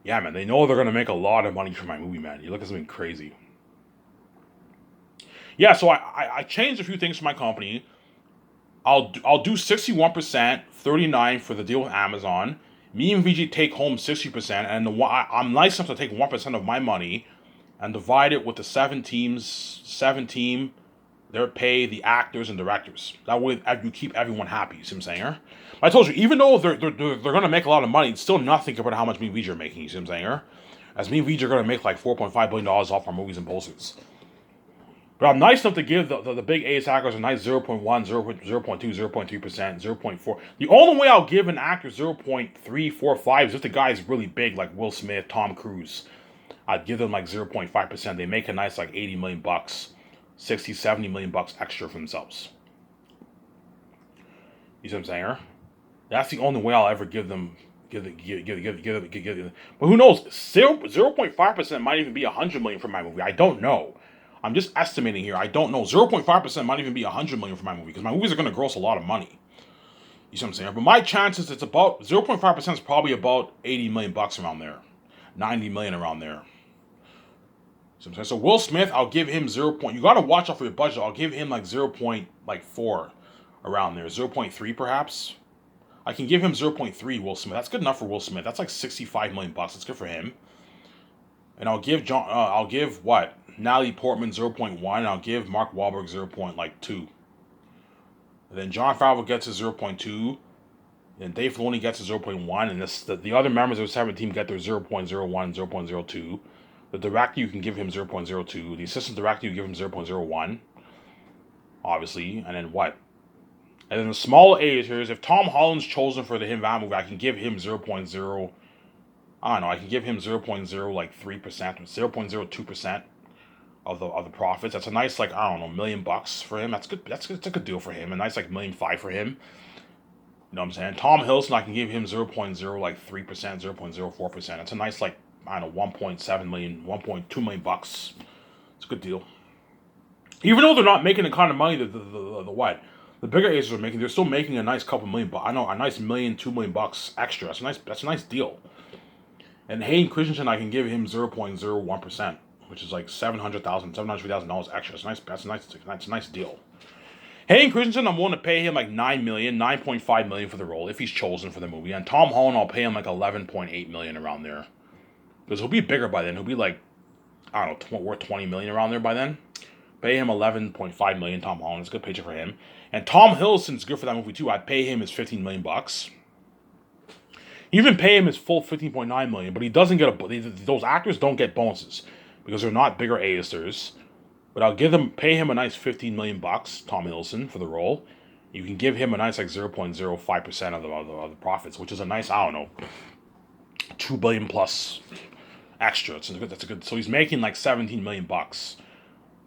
Yeah, man, they know they're gonna make a lot of money from my movie, man. You look at something crazy. Yeah, so I changed a few things for my company. I'll do 61%, 39 for the deal with Amazon. Me and VG take home 60%, and I'm nice enough to take 1% of my money and divide it with the seven team, their pay, the actors and directors. That way you keep everyone happy. You see what I'm saying? I told you, even though they're gonna make a lot of money, it's still nothing compared to how much me and VG are making. You see what I'm saying? As me and VG are gonna make like $4.5 billion off our movies and posters. But I'm nice enough to give the big A's hackers a nice 0.1, 0.2, 0.3%, 0.4. The only way I'll give an actor 0.345 is if the guy is really big, like Will Smith, Tom Cruise. I'd give them like 0.5%. They make a nice like 80 million bucks, 60, 70 million bucks extra for themselves. You see what I'm saying? That's the only way I'll ever give them. But who knows? 0.5% might even be 100 million for my movie. I don't know. I'm just estimating here. I don't know. 0.5% might even be 100 million for my movie because my movies are going to gross a lot of money. You see what I'm saying? But my chances, it's about 0.5% is probably about 80 million bucks around there, 90 million around there. So Will Smith, I'll give him 0. You got to watch out for your budget. I'll give him like 0.4 around there, 0.3 perhaps. I can give him 0.3 Will Smith. That's good enough for Will Smith. That's like 65 million bucks. That's good for him. And I'll give I'll give what? Natalie Portman 0.1. And I'll give Mark Wahlberg 0.2. And then Jon Favreau gets a 0.2. And Dave Filoni gets a 0.1. And the other members of the 7 team get their 0.01, 0.02. The director, you can give him 0.02. The assistant director, you give him 0.01. Obviously. And then what? And then the small A's here is if Tom Holland's chosen for the Him Van movie, I can give him 0.0. I don't know. I can give him 0.0 like 3%, 0.02% of the profits. That's a nice like I don't know $1 million for him. That's good. That's a good deal for him. A nice like $1.5 million for him. You know what I'm saying? Tom Hiddleston, I can give him 0.0 like 3%, 0.04%. That's a nice like I don't know 1.7 million, 1.2 million bucks. It's a good deal. Even though they're not making the kind of money that the what the bigger Aces are making, they're still making a nice couple million. I know a nice million, $2 million extra. That's a nice deal. And Hayden Christensen, I can give him 0.01%, which is like $750,000 extra. That's a nice deal. Hayden Christensen, I'm willing to pay him like $9 million, $9.5 million for the role if he's chosen for the movie. And Tom Holland, I'll pay him like $11.8 million around there, because he'll be bigger by then. He'll be like I don't know worth $20 million around there by then. Pay him $11.5 million. Tom Holland, it's a good paycheck for him. And Tom Hiddleston's good for that movie too. I'd pay him his $15 million bucks. Even pay him his full $15.9 million, but he doesn't get those actors don't get bonuses because they're not bigger A-listers. But I'll pay him a nice $15 million bucks, Tom Hiddleston, for the role. You can give him a nice like 0.05% of the profits, which is a nice I don't know $2 billion plus extra. That's a good. So he's making like 17 million bucks.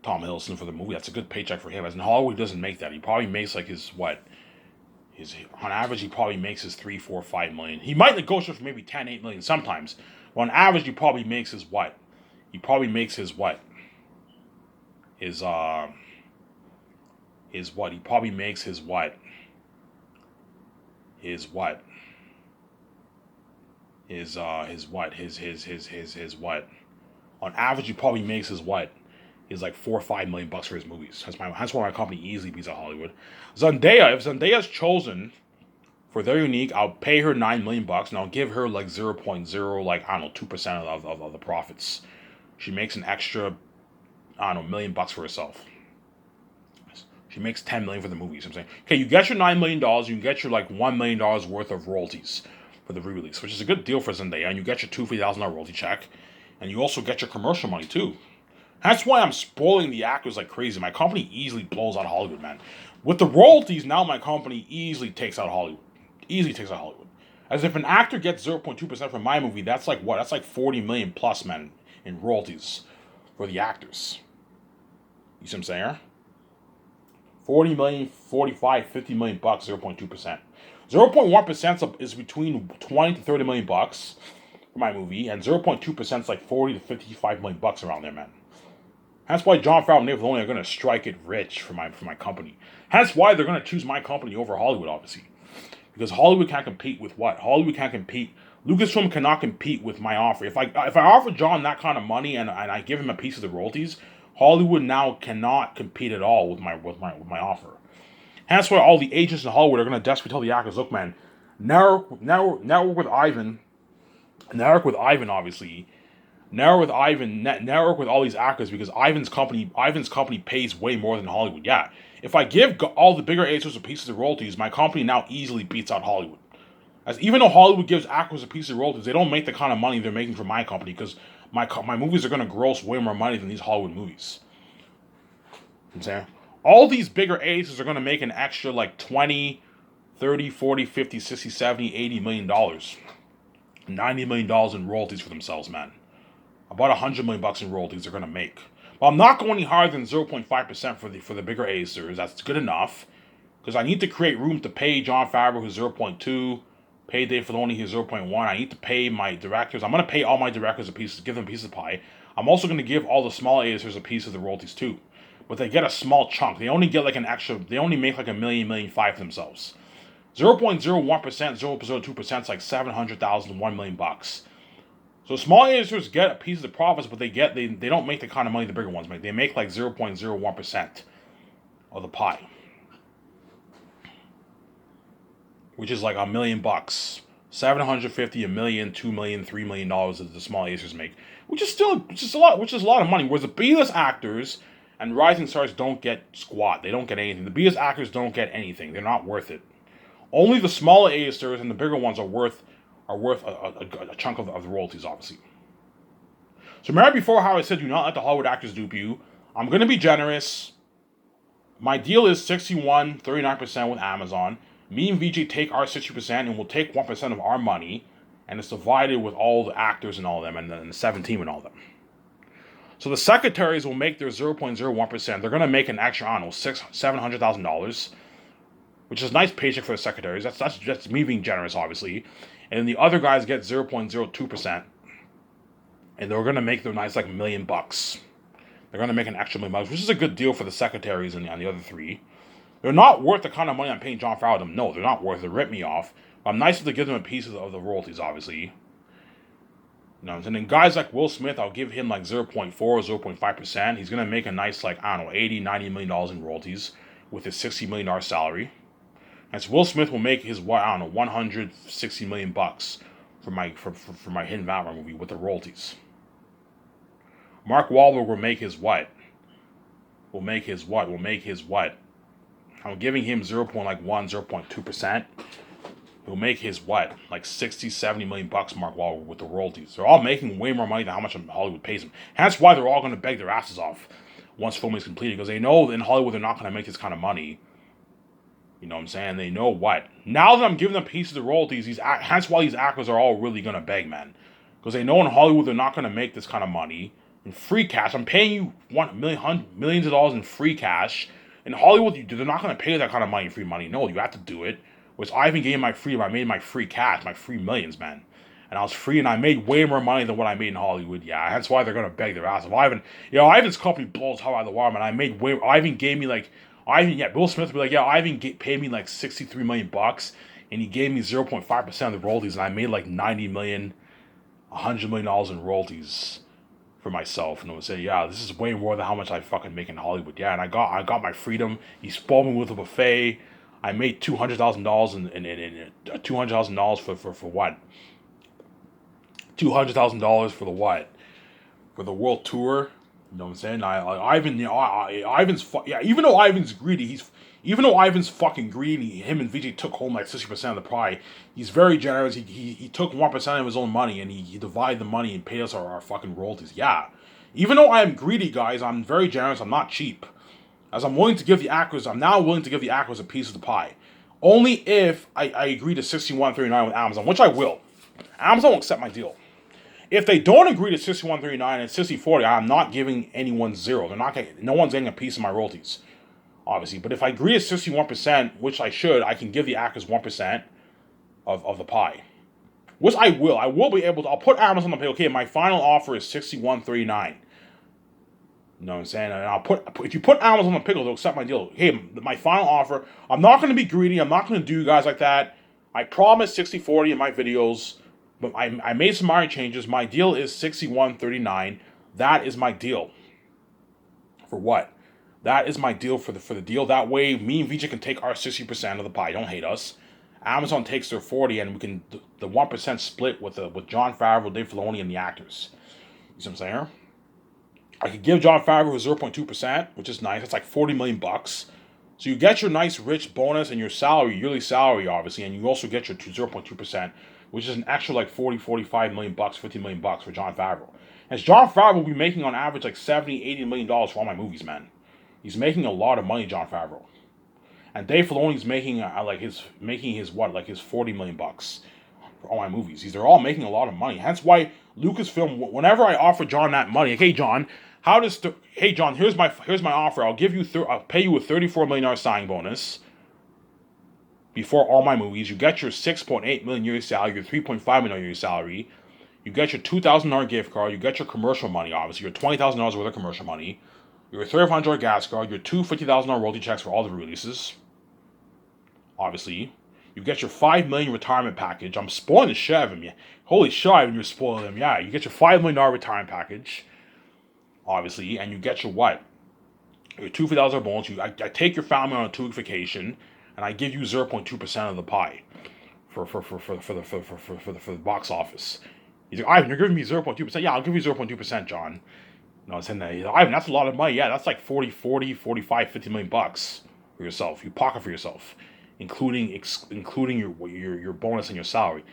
Tom Hiddleston for the movie. That's a good paycheck for him. As in Hollywood doesn't make that. He probably makes like his on average he probably makes his 3, 4, 5 million. He might negotiate for maybe 10, 8 million sometimes. But on average he probably makes his what? He probably makes his what? His what? He probably makes his what? His what? His what? His what? On average he probably makes his what? Is like 4 or 5 million bucks for his movies. That's why my company easily beats out Hollywood. Zendaya, if Zendaya's chosen for their unique, I'll pay her 9 million bucks and I'll give her like 0.0 like I don't know 2% of the profits. She makes an extra I don't know million bucks for herself. She makes 10 million for the movies. I'm saying, okay, you get your $9 million, you can get your like $1 million worth of royalties for the re-release, which is a good deal for Zendaya, and you get your $2,000 royalty check, and you also get your commercial money too. That's why I'm spoiling the actors like crazy. My company easily blows out Hollywood, man. With the royalties, now my company easily takes out Hollywood. Easily takes out Hollywood. As if an actor gets 0.2% from my movie, that's like what? That's like 40 million plus, man, in royalties for the actors. You see what I'm saying? 40 million, 45, 50 million bucks, 0.2%. 0.1% is between 20 to 30 million bucks for my movie, and 0.2% is like 40 to 55 million bucks around there, man. That's why Jon Favreau and Dave Filoni are going to strike it rich for my company. That's why they're going to choose my company over Hollywood, obviously. Because Hollywood can't compete with what? Hollywood can't compete Lucasfilm cannot compete with my offer. If I offer John that kind of money and I give him a piece of the royalties, Hollywood now cannot compete at all with my offer. And that's why all the agents in Hollywood are going to desperately tell the actors, look, man, network with Ivan, obviously. Network with all these actors because Ivan's company pays way more than Hollywood. Yeah, if I give all the bigger actors a piece of the royalties, my company now easily beats out Hollywood. As even though Hollywood gives actors a piece of royalties, they don't make the kind of money they're making from my company because my movies are going to gross way more money than these Hollywood movies. You know what I'm saying? All these bigger actors are going to make an extra like 20, 30, 40, 50, 60, 70, 80 million dollars. $90 million in royalties for themselves, man. About $100 million in royalties they're going to make. But I'm not going any higher than 0.5% for the bigger A-listers. That's good enough. Because I need to create room to pay Jon Favreau his 0.2, pay Dave Filoni his 0.1. I need to pay my directors. I'm going to pay all my directors give them a piece of the pie. I'm also going to give all the small A-listers a piece of the royalties too. But they get a small chunk. They only get like they only make like $1 million, $1.5 million for themselves. 0.01%, 0.02% is like $700,000 to $1 million. So small A-listers get a piece of the profits, but they don't make the kind of money the bigger ones make. They make like 0.01% of the pie, which is like $1 million, $750,000, $1 million, $2 million, $3 million that the small A-listers make, which is a lot of money. Whereas the B-list actors and rising stars don't get squat. They don't get anything. The B-list actors don't get anything. They're not worth it. Only the smaller A-listers and the bigger ones are worth a chunk of the royalties, obviously. So remember before how I said do not let the Hollywood actors dupe you. I'm going to be generous. My deal is 61-39% with Amazon. Me and VJ take our 60% and we'll take 1% of our money. And it's divided with all the actors and all of them and the 17 and all of them. So the secretaries will make their 0.01%. They're going to make an extra, I don't know, $700,000. Which is a nice paycheck for the secretaries. That's just me being generous, obviously. And the other guys get 0.02%. And they're going to make their nice like $1 million. They're going to make an extra $1 million, which is a good deal for the secretaries and the other three. They're not worth the kind of money I'm paying Jon Favreau them. No, they're not worth it. They rip me off. But I'm nice to give them a piece of the royalties, obviously. You know, and then guys like Will Smith, I'll give him like 0.4 or 0.5%. He's going to make a nice like, I don't know, $80-90 million in royalties with his $60 million salary. And so Will Smith will make his, I don't know, $160 million for my Hidden Vampire movie with the royalties. Mark Wahlberg will make his what? I'm giving him 0.2%. He'll make his what? Like 60-70 million bucks, Mark Wahlberg, with the royalties. They're all making way more money than how much Hollywood pays them. Hence why they're all going to beg their asses off once filming is completed, because they know in Hollywood they're not going to make this kind of money. You know what I'm saying? They know what. Now that I'm giving them a piece of the royalties, hence why these actors are all really going to beg, man. Because they know in Hollywood they're not going to make this kind of money. In free cash, I'm paying you millions of dollars in free cash. In Hollywood, they're not going to pay that kind of money in free money. No, you have to do it. Whereas I even gave my freedom. I made my free cash, my free millions, man. And I was free, and I made way more money than what I made in Hollywood. Yeah, that's why they're going to beg their ass. If Ivan's company blows hell out of the water, man. Ivan gave me like... Will Smith would be like, Ivan paid me like $63 million, and he gave me 0.5% of the royalties, and I made like $90 million, $100 million in royalties for myself. And I would say, this is way more than how much I fucking make in Hollywood. Yeah, and I got my freedom. He spoiled me with a buffet. I made $200,000 and $200,000 for what? $200,000 for the what? For the world tour. You know what I'm saying? Even though Ivan's greedy, even though Ivan's fucking greedy, him and VJ took home like 60% of the pie. He's very generous. He took 1% of his own money and he divided the money and paid us our fucking royalties. Yeah. Even though I am greedy, guys, I'm very generous. I'm not cheap. As I'm now willing to give the actors a piece of the pie. Only if I agree to 61-39 with Amazon, which I will. Amazon will accept my deal. If they don't agree to 61-39 and 60-40, I'm not giving anyone zero. No one's getting a piece of my royalties, obviously. But if I agree to 61%, which I should, I can give the actors 1% of the pie. Which I will. I will be able to. I'll put Amazon on the pay. Okay, my final offer is 61-39. You know what I'm saying? And if you put Amazon on the pickle, they'll accept my deal. Hey, my final offer. I'm not going to be greedy. I'm not going to do you guys like that. I promise 60-40 in my videos. But I made some minor changes. My deal is 61.39. That is my deal. For what? That is my deal for the deal. That way, me and VJ can take our 60% of the pie. Don't hate us. Amazon takes their 40, and we can the 1% split with Jon Favreau, Dave Filoni, and the actors. You see what I'm saying? I could give Jon Favreau 0.2%, which is nice. That's like 40 million bucks. So you get your nice rich bonus and your salary, yearly salary, obviously, and you also get your 0.2%, which is an extra like 40, 45 million bucks, 50 million bucks for Jon Favreau. And Jon Favreau will be making on average like 70, 80 million dollars for all my movies, man. He's making a lot of money, Jon Favreau. And Dave Filoni's making his 40 million bucks for all my movies. They're all making a lot of money. Hence why Lucasfilm, whenever I offer John that money, like, hey John, hey John, here's my offer. I'll pay you a $34 million signing bonus before all my movies. You get your 6.8 million yearly salary, your 3.5 million yearly salary. You get your $2,000 gift card. You get your commercial money, obviously. Your $20,000 worth of commercial money. Your $3,500 gas card. Your two $50,000 royalty checks for all the releases. Obviously. You get your $5 million retirement package. I'm spoiling the shit out of him. Yeah. Holy shit, Ivan, you're spoiling him. Yeah, you get your $5 million retirement package. Obviously. And you get your what? Your $2,000 bonus. I take your family on a 2-week vacation. And I give you 0.2% of the pie. For the box office. He's like, Ivan, you're giving me 0.2%? Yeah, I'll give you 0.2%, John. No, it's in there. He's like, Ivan, that's a lot of money. Yeah, that's like 40, 45, 50 million bucks for yourself. You pocket for yourself, including your bonus and your salary.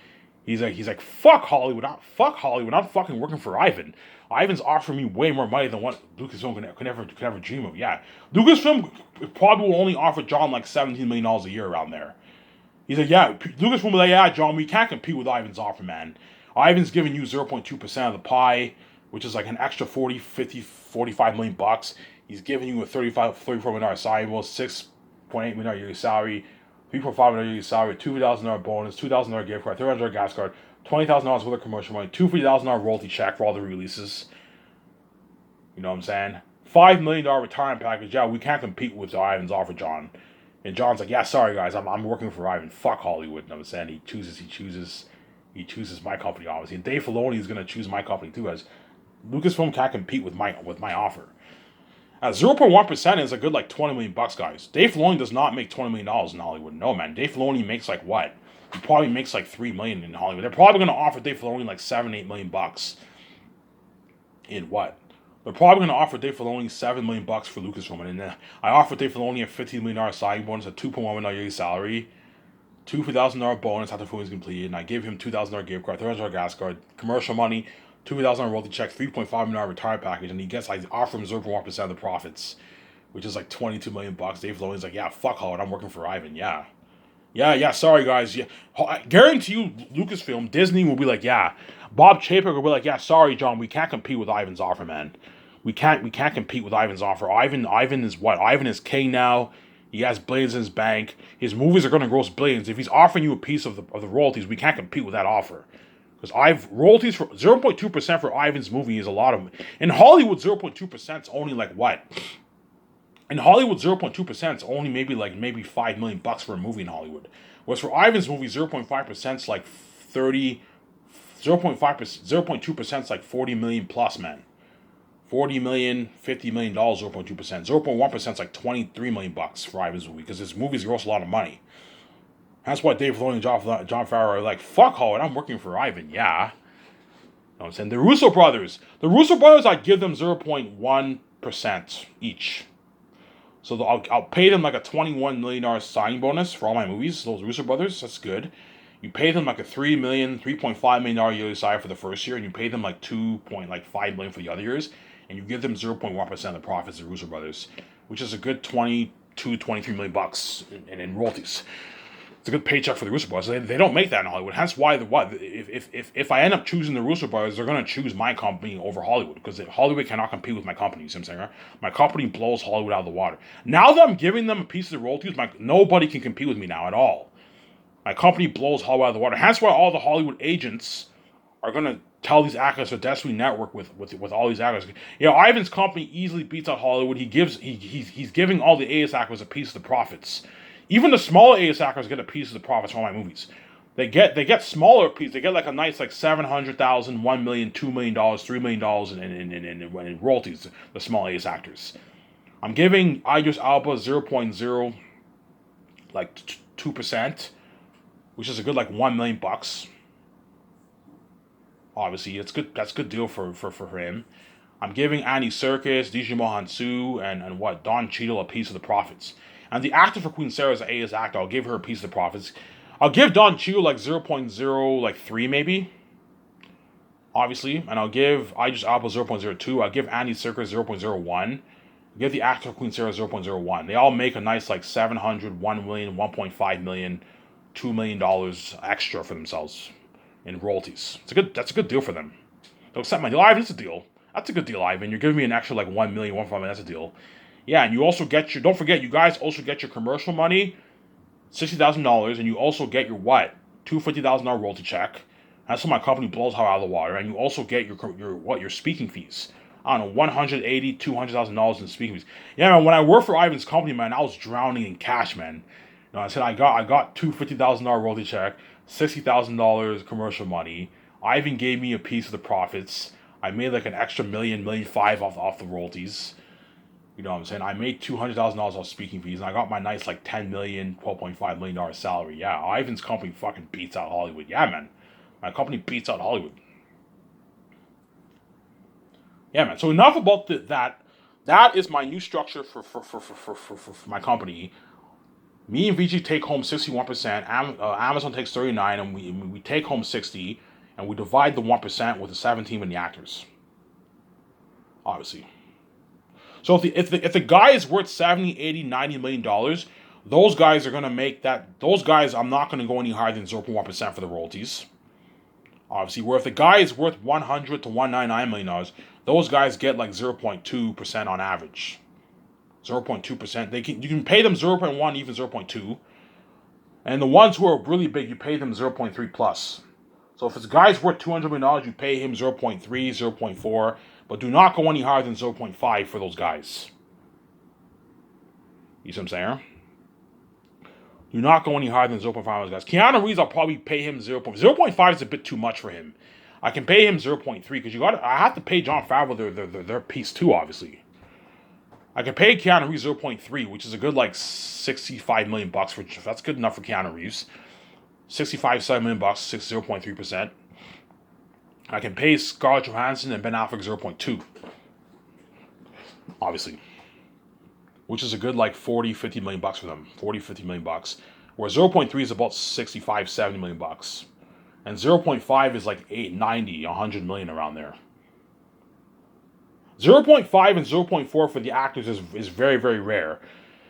He's like, fuck Hollywood. Fuck Hollywood. I'm fucking working for Ivan. Ivan's offering me way more money than what Lucasfilm could ever dream of. Yeah, Lucasfilm probably will only offer John like $17 million a year around there. He's like, yeah, Lucasfilm will be like, yeah, John, we can't compete with Ivan's offer, man. Ivan's giving you 0.2% of the pie, which is like an extra 40, 50, 45 million bucks. He's giving you a $34 million signing bonus, $6.8 million yearly salary, $3.5 million yearly salary, $2,000 bonus, $2,000 gift card, $300 gas card, $20,000 worth of commercial money, $2,000 royalty check for all the releases. You know what I'm saying? $5 million retirement package. Yeah, we can't compete with Ivan's offer, John. And John's like, yeah, sorry guys, I'm working for Ivan. Fuck Hollywood. You know what I'm saying? He chooses my company, obviously. And Dave Filoni is going to choose my company too, as Lucasfilm can't compete with my offer. 0.1% is a good like 20 million bucks, guys. Dave Filoni does not make $20 million in Hollywood. No, man. Dave Filoni makes like what? He probably makes like $3 million in Hollywood. They're probably going to offer Dave Filoni like 7-8 million bucks. In what? They're probably going to offer Dave Filoni $7 million bucks for Lucasfilm. And then I offered Dave Filoni a $15 million signing bonus, a $2.1 million yearly salary, $2,000 bonus after filming is completed, and I gave him $2,000 gift card, $300 gas card, commercial money, $2,000 royalty check, $3.5 million retirement package, and I offer him 0.1% of the profits, which is like $22 million bucks. Dave Filoni's like, yeah, fuck Hollywood, I'm working for Ivan. Yeah, sorry guys. Yeah, I guarantee you, Lucasfilm, Disney will be like, yeah. Bob Chapek will be like, yeah, sorry, John, we can't compete with Ivan's offer, man. We can't compete with Ivan's offer. Ivan is what? Ivan is king now. He has billions in his bank. His movies are going to gross billions. If he's offering you a piece of the royalties, we can't compete with that offer. Because royalties for 0.2% for Ivan's movie is a lot of. In Hollywood, 0.2% is only like what? In Hollywood, 0.2% is only maybe $5 million bucks for a movie in Hollywood. Whereas for Ivan's movie, 0.5% is like 30. 0.2% is like 40 million plus, man. 40 million, $50 million, 0.2%. 0.1% is like 23 million bucks for Ivan's movie because his movies gross a lot of money. That's why Dave Filoni and Jon Favreau are like, fuck Hollywood, I'm working for Ivan, yeah. You know what I'm saying? The Russo brothers, I'd give them 0.1% each. So I'll pay them like a $21 million signing bonus for all my movies, those Russo brothers, that's good. You pay them like a $3.5 million yearly salary for the first year, and you pay them like $2.5 million for the other years, and you give them 0.1% of the profits of Russo brothers, which is a good 23 million bucks in royalties. It's a good paycheck for the Russo brothers. They don't make that in Hollywood. Hence why if I end up choosing the Russo brothers, they're going to choose my company over Hollywood because Hollywood cannot compete with my company. You see what I'm saying? Right? My company blows Hollywood out of the water. Now that I'm giving them a piece of the royalties, nobody can compete with me now at all. My company blows Hollywood out of the water. Hence why all the Hollywood agents are going to tell these actors to desperately network with all these actors. You know, Ivan's company easily beats out Hollywood. He's giving all the A-list actors a piece of the profits. Even the small A-list actors get a piece of the profits from all my movies. They get smaller pieces. They get like a nice like 700,000, 1 million, $2 million, $3 million in royalties. The small A's actors. I'm giving Idris Alba 0.0 like 2%, which is a good like 1 million bucks. Obviously, it's good. That's a good deal for him. I'm giving Andy Serkis, DJ Mohan Su, and what Don Cheadle a piece of the profits. And the actor for Queen Sarah is an A-list actor. I'll give her a piece of the profits. I'll give Don Cheadle like 0.0 like 3 maybe, obviously, and I'll give Idris Alba 0.02. I'll give Andy Serkis 0.01. I'll give the actor for Queen Sarah 0.01. They all make a nice like 700, 1 million, 1.5 million, $2 million extra for themselves in royalties. That's a good deal for them. They'll accept my deal. Ivan, it's a deal. That's a good deal, Ivan. You're giving me an extra like 1 million, 1.5 million. That's a deal. Yeah, and you also get your. Don't forget, you guys also get your commercial money, $60,000, and you also get your what? $250,000 royalty check. That's how my company blows how out of the water, and you also get your speaking fees. I don't know, $180,000, $200,000 in speaking fees. Yeah, man. When I worked for Ivan's company, man, I was drowning in cash, man. You know, I said I got $250,000 royalty check, $60,000 commercial money. Ivan gave me a piece of the profits. I made like an extra million, million five off the royalties. You know what I'm saying? I made $200,000 off speaking fees, and I got my nice like 10 million, $12.5 million salary. Yeah, Ivan's company fucking beats out Hollywood. Yeah, man, my company beats out Hollywood. Yeah, man. So enough about that. That is my new structure for my company. Me and VG take home 61%. Amazon takes 39, and we take home 60, and we divide the 1% with the 17 in the actors. Obviously. So if the guy is worth 70, 80, 90 million dollars, those guys are gonna make that. Those guys, I'm not gonna go any higher than 0.1% for the royalties. Obviously, where if the guy is worth 100 to 199 million dollars, those guys get like 0.2% on average. 0.2%. You can pay them 0.1, even 0.2. And the ones who are really big, you pay them 0.3 plus. So if it's a guy's worth $200 million, you pay him 0.3, 0.4, but do not go any higher than 0.5 for those guys. You see what I'm saying? Do not go any higher than 0.5 for those guys. Keanu Reeves, I'll probably pay him 0.5 is a bit too much for him. I can pay him 0.3 because I have to pay Jon Favreau their piece too, obviously. I can pay Keanu Reeves 0.3, which is a good like 65 million bucks for. That's good enough for Keanu Reeves. 65, 7 million bucks, 0.3%. I can pay Scarlett Johansson and Ben Affleck 0.2, obviously, which is a good like 40, 50 million bucks for them. 40, 50 million bucks. Where 0.3 is about 65, 70 million bucks. And 0.5 is like 8, 90, 100 million around there. 0.5 and 0.4 for the actors is very, very rare.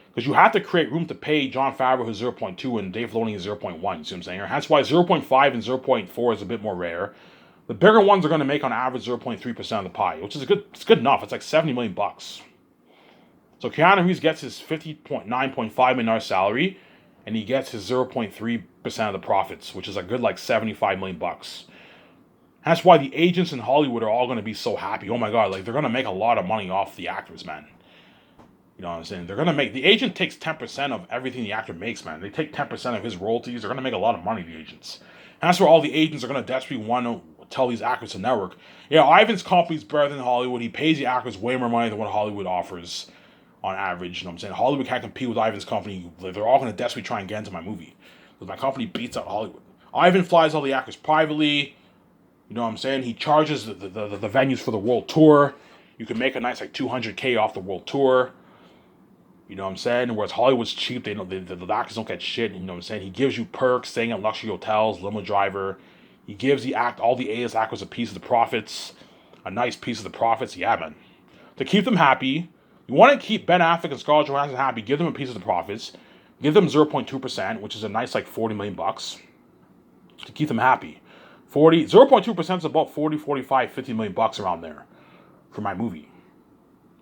Because you have to create room to pay Jon Favreau who's 0.2 and Dave Filoni is 0.1. You see what I'm saying? That's why 0.5 and 0.4 is a bit more rare. The bigger ones are going to make on average 0.3% of the pie, which is it's good enough. It's like 70 million bucks. So Keanu Reeves gets his $59.5 million salary, and he gets his 0.3% of the profits, which is a good like 75 million bucks. That's why the agents in Hollywood are all going to be so happy. Oh my god, like they're going to make a lot of money off the actors, man. You know what I'm saying? They're going to make, the agent takes 10% of everything the actor makes, man. They take 10% of his royalties. They're going to make a lot of money, the agents. And that's where all the agents are going to desperately want to tell these actors to network. Yeah, Ivan's company's better than Hollywood. He pays the actors way more money than what Hollywood offers on average. You know what I'm saying? Hollywood can't compete with Ivan's company. They're all going to desperately try and get into my movie. Because my company beats out Hollywood. Ivan flies all the actors privately. You know what I'm saying? He charges the venues for the world tour. You can make a nice like $200K off the world tour. You know what I'm saying? Whereas Hollywood's cheap, the actors don't get shit. You know what I'm saying? He gives you perks, staying at luxury hotels, limo driver. He gives all the A-list actors a piece of the profits, a nice piece of the profits. Yeah, man. To keep them happy, you want to keep Ben Affleck and Scarlett Johansson happy. Give them a piece of the profits. Give them 0.2%, which is a nice like 40 million bucks to keep them happy. 0.2% is about 40, 45, 50 million bucks around there for my movie.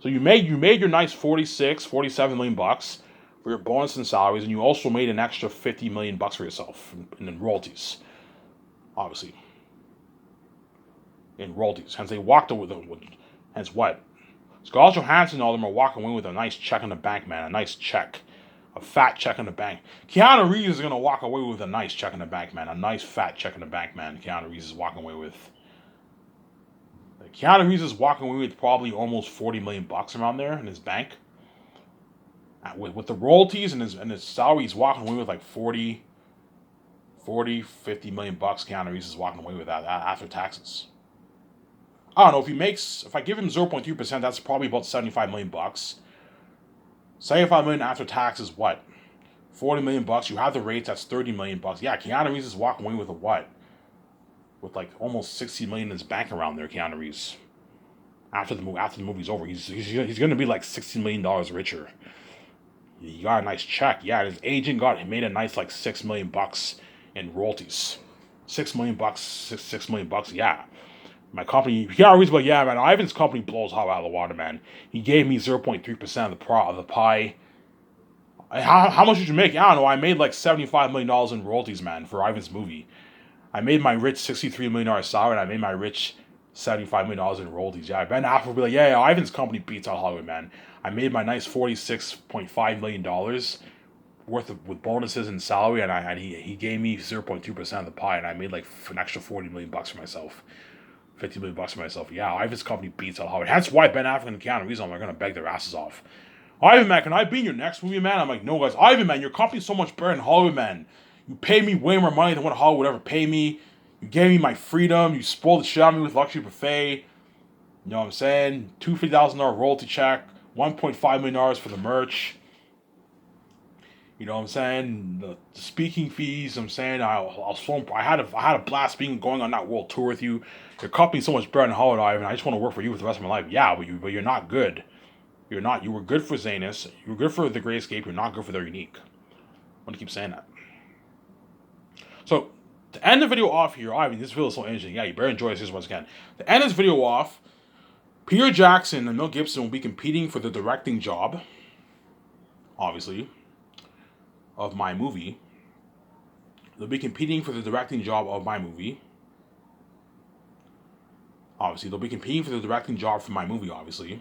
So you made your nice 46, 47 million bucks for your bonus and salaries, and you also made an extra 50 million bucks for yourself in royalties, obviously. In royalties. Hence they walked away with hence what? Scarlett Johansson and all of them are walking away with a nice check in the bank, man. A nice check. A fat check in the bank. Keanu Reeves is gonna walk away with a nice check in the bank, man. A nice fat check in the bank, man. Keanu Reeves is walking away with. Keanu Reeves is walking away with probably almost 40 million bucks around there in his bank. With the royalties and his salary, he's walking away with like 50 million bucks. Keanu Reeves is walking away with that after taxes. I don't know if I give him 0.2%, that's probably about 75 million bucks. 75 million after tax is what? 40 million bucks. You have the rates, that's 30 million bucks. Yeah, Keanu Reeves is walking away with a what? With like almost 60 million in his bank around there, Keanu Reeves. After the movie's over, he's going to be like $60 million richer. He got a nice check. Yeah, his agent made a nice like 6 million bucks in royalties. 6 million bucks, 6 million bucks. Yeah. My company, Keanu Reeves, but yeah, man, Ivan's company blows hot out of the water, man. He gave me 0.3% of the pie. How much did you make? I don't know. I made like $75 million in royalties, man, for Ivan's movie. I made my rich $63 million salary, and I made my rich $75 million in royalties. Yeah, Ben Affleck will be like, yeah, Ivan's company beats out Hollywood, man. I made my nice $46.5 million worth of with bonuses and salary, and he gave me 0.2% of the pie, and I made like an extra 40 million bucks for myself. 50 million bucks for myself. Yeah, Ivan's company beats out Hollywood. That's why Ben Affleck and Keanu Reeves are going to beg their asses off. Ivan, man, can I be in your next movie, man? I'm like, no, guys. Ivan, man, your company's so much better than Hollywood, man. You pay me way more money than what Hollywood would ever pay me. You gave me my freedom. You spoiled the shit out of me with luxury buffet. You know what I'm saying? $250,000 royalty check. $1.5 million for the merch. You know what I'm saying? The speaking fees. I'm saying I had a blast being going on that world tour with you. Your company's so much better than Hollywood, Ivan. I just want to work for you for the rest of my life. Yeah, but you're not good. You're not. You were good for Zanus. You were good for the Great Escape. You're not good for their Unique. I'm gonna keep saying that. So to end the video off here, Ivan, this video is so interesting. Yeah, you better enjoy this once again. To end this video off, Peter Jackson and Mel Gibson will be competing for the directing job, obviously, of my movie. They'll be competing for the directing job of my movie. Obviously, they'll be competing for the directing job for my movie, obviously.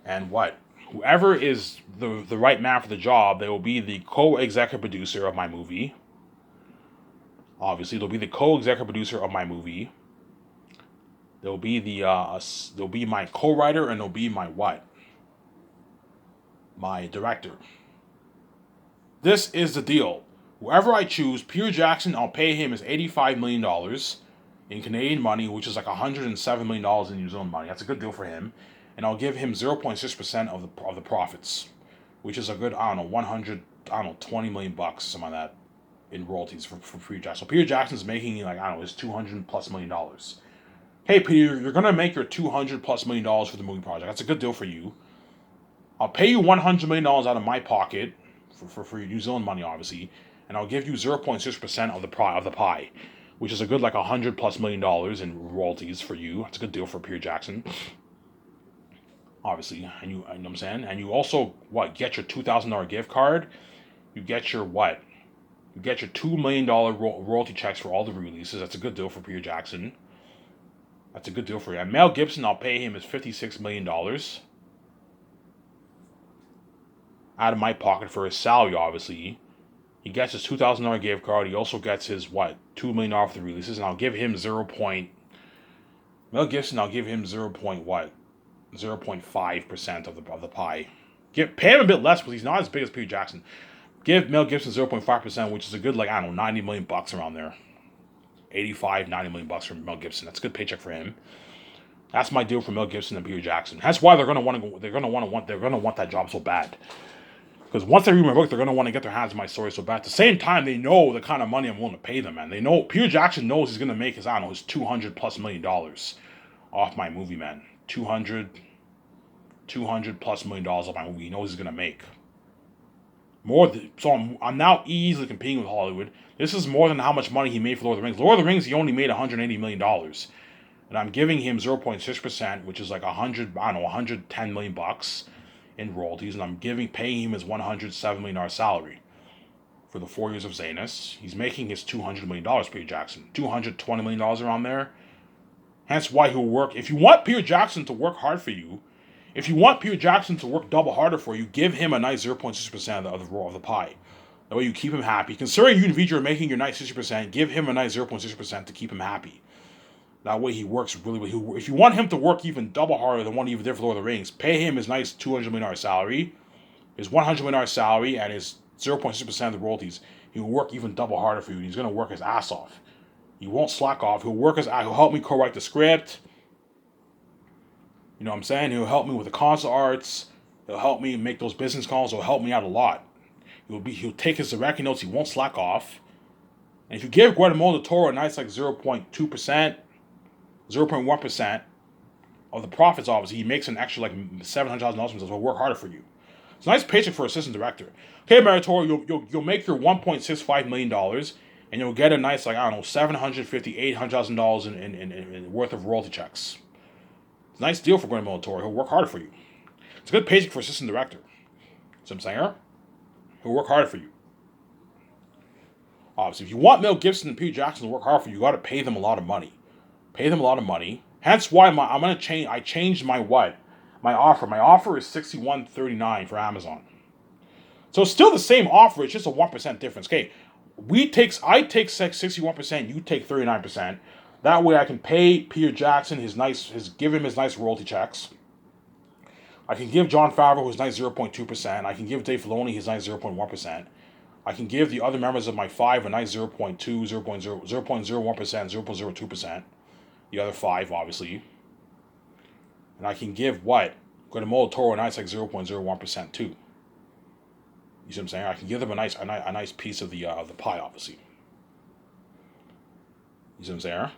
And what? Whoever is the right man for the job, they will be the co-executive producer of my movie. Obviously, they'll be the co-executive producer of my movie. They'll be they'll be my co-writer, and they'll be my what? My director. This is the deal. Whoever I choose, Peter Jackson, I'll pay him is $85 million in Canadian money, which is like $107 million in New Zealand money. That's a good deal for him. And I'll give him 0.6% of the profits, which is a good, $20 million bucks, something like that, in royalties for Peter Jackson. So Peter Jackson's making like, his $200+ million. Hey Peter, you're gonna make your $200+ million for the movie project. That's a good deal for you. I'll pay you $100 million out of my pocket for your New Zealand money, obviously, and I'll give you 0.6% of the pie, which is a good like $100+ million in royalties for you. That's a good deal for Peter Jackson, obviously. And you know what I'm saying? And you also get your $2,000 gift card. You get your what? You get your $2 million royalty checks for all the releases. That's a good deal for Peter Jackson. That's a good deal for you. And Mel Gibson, I'll pay him is $56 million out of my pocket for his salary, obviously. He gets his $2,000 gift card. He also gets his, $2 million for the releases. And I'll give him Mel Gibson, I'll give him 0.5% of the pie. Pay him a bit less, because he's not as big as Peter Jackson. Give Mel Gibson 0.5%, which is a good, $90 million bucks around there. 85, 90 million bucks from Mel Gibson. That's a good paycheck for him. That's my deal for Mel Gibson and Peter Jackson. That's why they're gonna want that job so bad. Because once they read my book, they're gonna want to get their hands on my story so bad. At the same time, they know the kind of money I'm willing to pay them, man. They know Peter Jackson knows he's gonna make his $200+ million off my movie, man. $200+ million off my movie. He knows he's gonna make so I'm now easily competing with Hollywood. This is more than how much money he made for Lord of the Rings. Lord of the Rings, he only made $180 million. And I'm giving him 0.6%, which is like $110 million bucks in royalties. And I'm paying him his $107 million salary for the 4 years of Zanus. He's making his $200 million, Peter Jackson. $220 million around there. Hence why he'll work. If you want Peter Jackson to work hard for you, If you want Peter Jackson to work double harder for you, give him a nice 0.6% of the pie. That way you keep him happy. Considering you and Vijay are making your nice 60%, give him a nice 0.6% to keep him happy. That way he works really well. If you want him to work even double harder than what he did for Lord of the Rings, pay him his nice $200 million salary, his $100 million salary, and his 0.6% of the royalties. He will work even double harder for you. He's going to work his ass off. He won't slack off. He'll help me co-write the script. You know what I'm saying? He'll help me with the console arts. He'll help me make those business calls. He'll help me out a lot. He'll take his directing notes. He won't slack off. And if you give Guillermo del Toro a nice like 0.2%, 0.1% of the profits, obviously, he makes an extra like $700,000 from this. He'll work harder for you. It's a nice paycheck for assistant director. Okay, Meritor, you'll make your $1.65 million, and you'll get a nice like $750,000, $800,000 in worth of royalty checks. It's a nice deal for Guillermo del Toro. He'll work harder for you. It's a good paycheck for assistant director. See what I'm saying? He'll work harder for you. Obviously, if you want Mel Gibson and Peter Jackson to work hard for you, you got to pay them a lot of money. Pay them a lot of money. Hence why I changed my offer. My offer is $61.39 for Amazon. So it's still the same offer. It's just a 1% difference. Okay, I take 61%. You take 39%. That way I can pay Peter Jackson give him his nice royalty checks. I can give Jon Favreau his nice 0.2%. I can give Dave Filoni his nice 0.1%. I can give the other members of my 5 a nice 0.2, 0.01%, 0.02%. The other 5, obviously. And I can give Guillermo del Toro a nice like 0.01% too. You see what I'm saying? I can give them a nice piece of the pie, obviously. You see what I'm saying?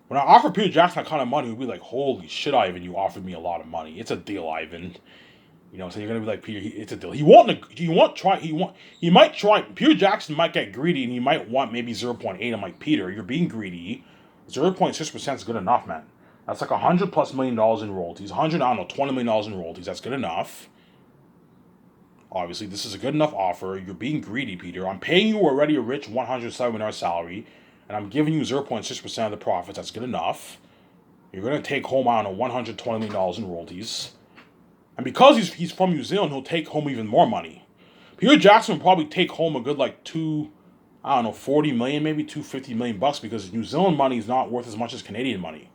When I offer Peter Jackson that kind of money, we'd be like, holy shit, Ivan, you offered me a lot of money. It's a deal, Ivan. You know, so you're gonna be like, Peter, it's a deal. He might try. Peter Jackson might get greedy, and he might want maybe 0.8. I'm like, Peter, you're being greedy. 0.6% is good enough, man. That's like $100+ million in royalties. $20 million in royalties. That's good enough. Obviously, this is a good enough offer. You're being greedy, Peter. I'm paying you already a rich $107 million salary, and I'm giving you 0.6% of the profits. That's good enough. You're gonna take home $120 million in royalties. And because he's from New Zealand, he'll take home even more money. Peter Jackson will probably take home a good like $40 million, maybe $250 million because New Zealand money is not worth as much as Canadian money.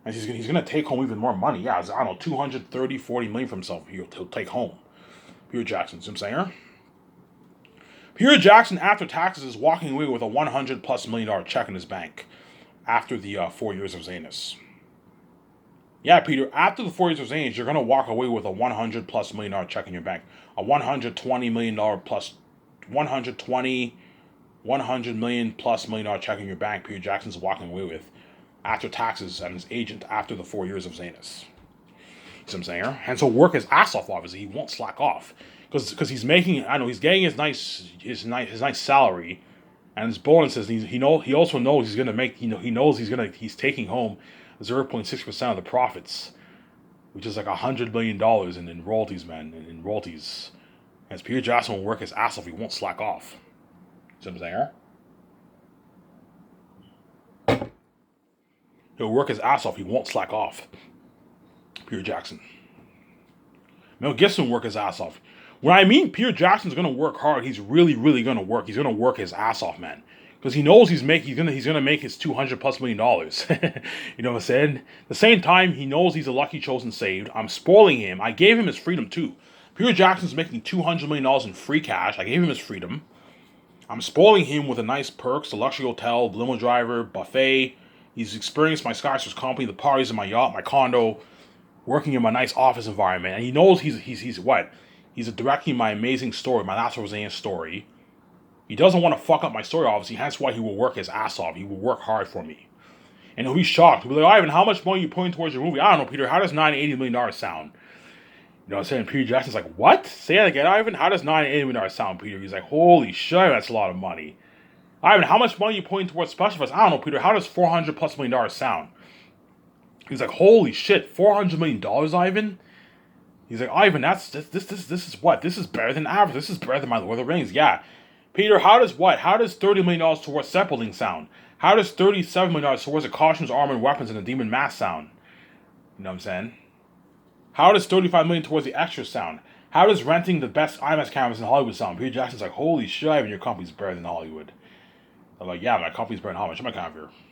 And he's gonna take home even more money. Yeah, $230-40 million for himself. He'll take home. Peter Jackson, see what I'm saying? Peter Jackson, after taxes, is walking away with a $100+ million check in his bank after the 4 years of Zanus. Yeah, Peter, after the 4 years of Zanus, you're going to walk away with a $100+ million check in your bank. A $100 million plus check in your bank Peter Jackson's walking away with after taxes and his agent after the 4 years of Zanus. You see what I'm saying? And so work his ass off, obviously. He won't slack off. Because he's making, he's getting his nice salary and his bonuses. He also knows he's going to make, he's taking home 0.6% of the profits, which is like $100 million in royalties, man, in royalties. As Peter Jackson will work his ass off, he won't slack off. See what I'm saying? He'll work his ass off, he won't slack off. Peter Jackson. Mel Gibson will work his ass off. When I mean Peter Jackson's gonna work hard, he's really, really gonna work. He's gonna work his ass off, man. Because he knows he's gonna make his $200+ million. You know what I'm saying? At the same time, he knows he's a lucky chosen saved. I'm spoiling him. I gave him his freedom too. Peter Jackson's making $200 million in free cash. I gave him his freedom. I'm spoiling him with a nice perks, a luxury hotel, limo driver, buffet. He's experienced my Skyscraper's company, the parties in my yacht, my condo, working in my nice office environment. And he knows he's what? He's directing my amazing story, my Last Roseanne story. He doesn't want to fuck up my story, obviously. Hence why he will work his ass off. He will work hard for me. And he'll be shocked. He'll be like, Ivan, how much money are you putting towards your movie? I don't know, Peter. How does $980 million sound? You know what I'm saying? Peter Jackson's like, what? Say that again, Ivan. How does $980 million sound, Peter? He's like, holy shit, that's a lot of money. Ivan, how much money are you putting towards special effects? I don't know, Peter. How does $400+ million sound? He's like, holy shit, $400 million, Ivan? He's like, Ivan, this is what? This is better than average. This is better than my Lord of the Rings. Yeah. Peter, how does $30 million towards Sepulting sound? How does $37 million towards the costumes, armor, and weapons and the demon mask sound? You know what I'm saying? How does 35 million towards the extra sound? How does renting the best IMAX cameras in Hollywood sound? Peter Jackson's like, holy shit, even your company's better than Hollywood. I'm like, yeah, my company's better than Hollywood. Show my camera here.